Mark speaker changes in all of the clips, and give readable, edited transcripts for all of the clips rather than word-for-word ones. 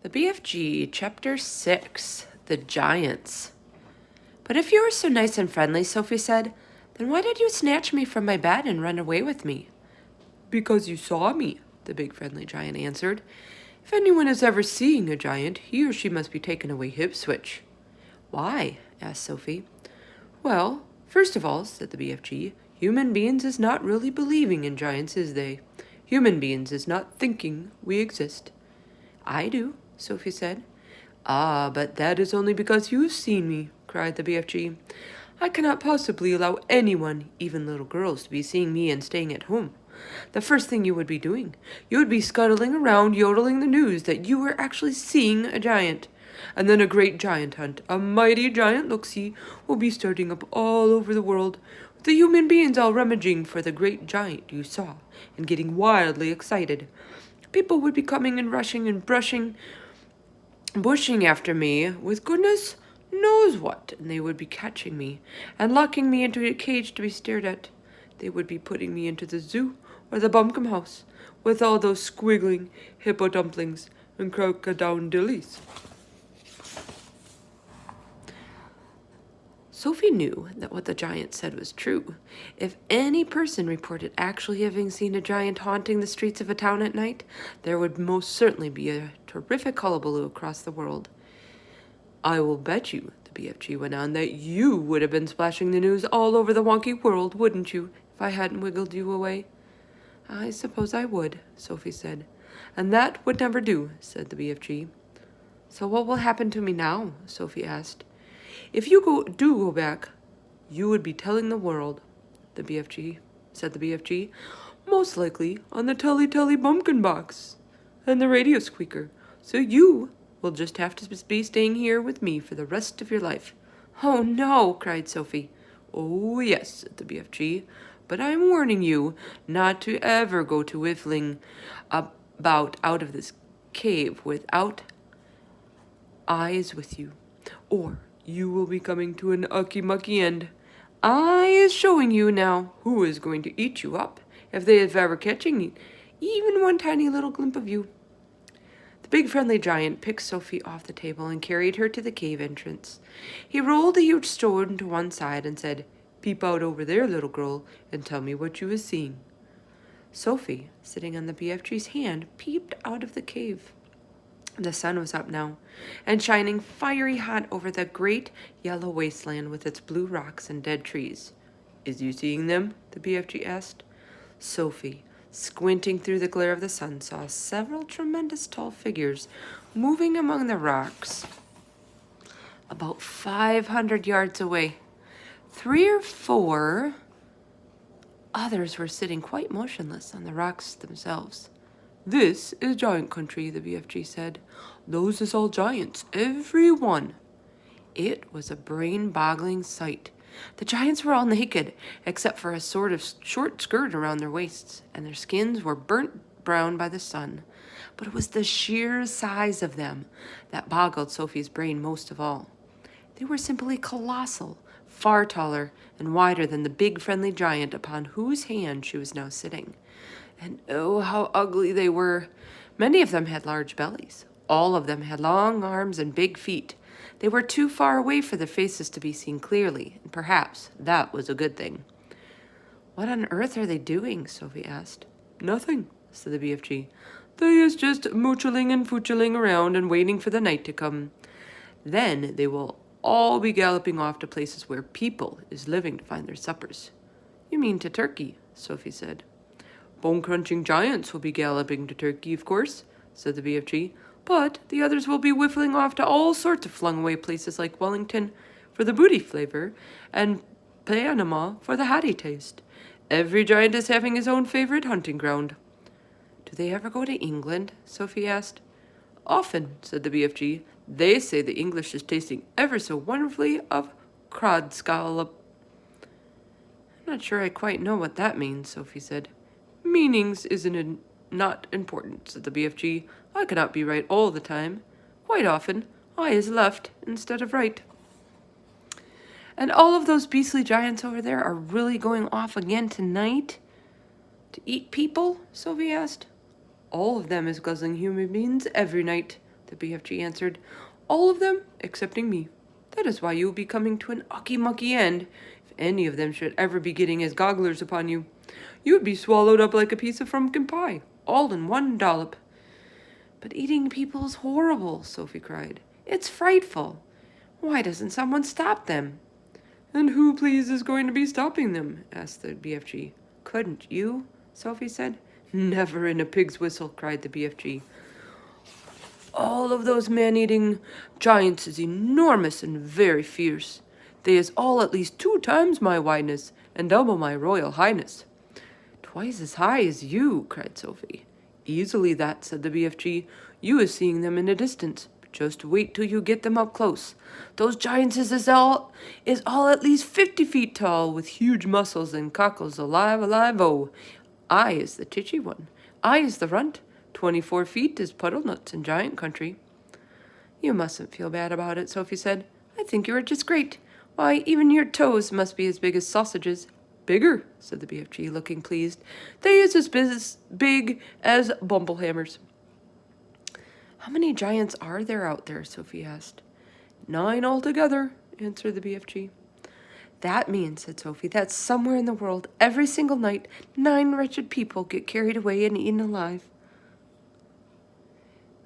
Speaker 1: The BFG, Chapter 6, The Giants. But if you were so nice and friendly, Sophie said, then why did you snatch me from my bed and run away with me? Because you saw me, the big friendly giant answered. If anyone is ever seeing a giant, he or she must be taken away hip switch. Why? Asked Sophie. Well, first of all, said the BFG, human beings is not really believing in giants, is they? Human beings is not thinking we exist. I do, Sophie said. Ah, but that is only because you've seen me, cried the BFG. I cannot possibly allow anyone, even little girls, to be seeing me and staying at home. The first thing you would be doing, you would be scuttling around yodeling the news that you were actually seeing a giant. And then a great giant hunt, a mighty giant look-see, will be starting up all over the world, with the human beings all rummaging for the great giant you saw, and getting wildly excited. People would be coming and rushing and bushing after me with goodness knows what, and they would be catching me and locking me into a cage to be stared at. They would be putting me into the zoo or the bumpkin house with all those squiggling hippo dumplings and crocodile-dillies. Sophie knew that what the giant said was true. If any person reported actually having seen a giant haunting the streets of a town at night, there would most certainly be a terrific hullabaloo across the world. I will bet you, the BFG went on, that you would have been splashing the news all over the wonky world, wouldn't you, if I hadn't wiggled you away? I suppose I would, Sophie said. And that would never do, said the BFG. So what will happen to me now? Sophie asked. If you do go back, you would be telling the world, said the BFG, most likely on the Telly Bumpkin Box and the radio squeaker. So you will just have to be staying here with me for the rest of your life. Oh no, cried Sophie. Oh yes, said the BFG, but I'm warning you not to ever go to whiffling about out of this cave without eyes with you, or you will be coming to an ucky-mucky end. I is showing you now who is going to eat you up if they have ever catching even one tiny little glimpse of you. The big friendly giant picked Sophie off the table and carried her to the cave entrance. He rolled a huge stone to one side and said, Peep out over there, little girl, and tell me what you is seeing. Sophie, sitting on the BFG's hand, peeped out of the cave. The sun was up now, and shining fiery hot over the great yellow wasteland with its blue rocks and dead trees. Is you seeing them? The BFG asked. Sophie, squinting through the glare of the sun, saw several tremendous tall figures moving among the rocks about 500 yards away. 3 or 4 others were sitting quite motionless on the rocks themselves. This is giant country, the BFG said. Those is all giants, every one. It was a brain-boggling sight. The giants were all naked, except for a sort of short skirt around their waists, and their skins were burnt brown by the sun. But it was the sheer size of them that boggled Sophie's brain most of all. They were simply colossal, far taller and wider than the big friendly giant upon whose hand she was now sitting. And oh, how ugly they were. Many of them had large bellies. All of them had long arms and big feet. They were too far away for their faces to be seen clearly, and perhaps that was a good thing. What on earth are they doing? Sophie asked. Nothing, said the BFG. They is just moochling and foochling around and waiting for the night to come. Then they will all be galloping off to places where people is living to find their suppers. You mean to Turkey, Sophie said. Bone-crunching giants will be galloping to Turkey, of course, said the BFG, but the others will be whiffling off to all sorts of flung-away places like Wellington for the booty flavor and Panama for the hattie taste. Every giant is having his own favorite hunting ground. Do they ever go to England? Sophie asked. Often, said the BFG. They say the English is tasting ever so wonderfully of crod scallop. I'm not sure I quite know what that means, Sophie said. Meanings not important, said the BFG. I cannot be right all the time. Quite often, I is left instead of right. And all of those beastly giants over there are really going off again tonight? To eat people? Sophie asked. All of them is guzzling human beings every night. the BFG answered. All of them, excepting me. That is why you will be coming to an ucky-mucky end. If any of them should ever be getting his gogglers upon you, you would be swallowed up like a piece of pumpkin pie, all in one dollop. But eating people is horrible, Sophie cried. It's frightful. Why doesn't someone stop them? And who, please, is going to be stopping them? Asked the BFG. Couldn't you? Sophie said. Never in a pig's whistle, cried the BFG. All of those man-eating giants is enormous and very fierce. They is all at least 2 times my wideness and double my royal highness. Twice as high as you, cried Sophie. Easily that, said the BFG. You is seeing them in the distance. Just wait till you get them up close. Those giants is all at least 50 feet tall, with huge muscles and cockles alive, oh. I is the titchy one. I is the runt. 24 feet is puddle nuts in giant country. You mustn't feel bad about it, Sophie said. I think you are just great. Why, even your toes must be as big as sausages. Bigger, said the BFG, looking pleased. They is as big as bumblehammers. How many giants are there out there? Sophie asked. 9 altogether, answered the BFG. That means, said Sophie, that somewhere in the world, every single night, 9 wretched people get carried away and eaten alive.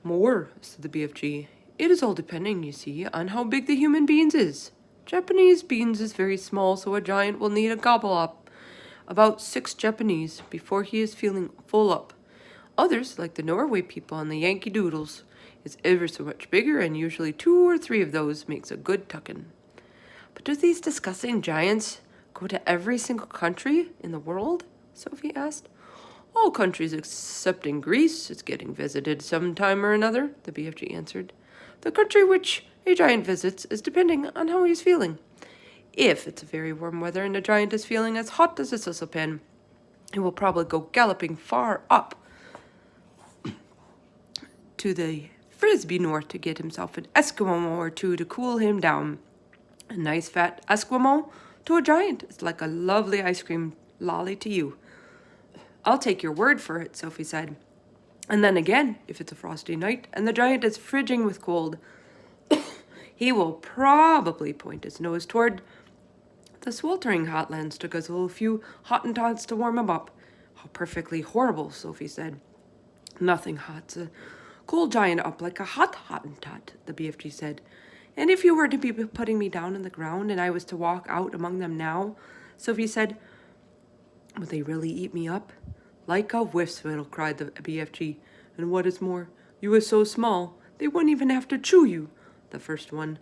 Speaker 1: More, said the BFG. It is all depending, you see, on how big the human beings is. Japanese beans is very small, so a giant will need a gobble up about 6 Japanese before he is feeling full up. Others, like the Norway people and the Yankee Doodles, is ever so much bigger, and usually 2 or 3 of those makes a good tuckin'. But do these disgusting giants go to every single country in the world? Sophie asked. All countries excepting Greece is getting visited some time or another, the BFG answered. The country which a giant visits is depending on how he's feeling. If it's very warm weather and the giant is feeling as hot as a saucepan, he will probably go galloping far up to the Frisbee north to get himself an Eskimo or 2 to cool him down. A nice fat Eskimo to a giant is like a lovely ice cream lolly to you. I'll take your word for it, Sophie said. And then again, if it's a frosty night and the giant is fridging with cold, he will probably point his nose toward the sweltering hot lands to guzzle a few Hottentots to warm him up. How perfectly horrible, Sophie said. Nothing hots a cold giant up like a hot Hottentot, the BFG said. And if you were to be putting me down on the ground and I was to walk out among them now, Sophie said, would they really eat me up? Like a whiffswittle, cried the BFG. And what is more, you are so small, they wouldn't even have to chew you. The first one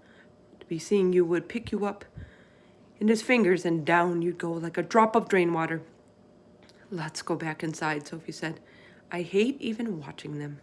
Speaker 1: to be seeing you would pick you up in his fingers, and down you'd go like a drop of drain water. Let's go back inside, Sophie said. I hate even watching them.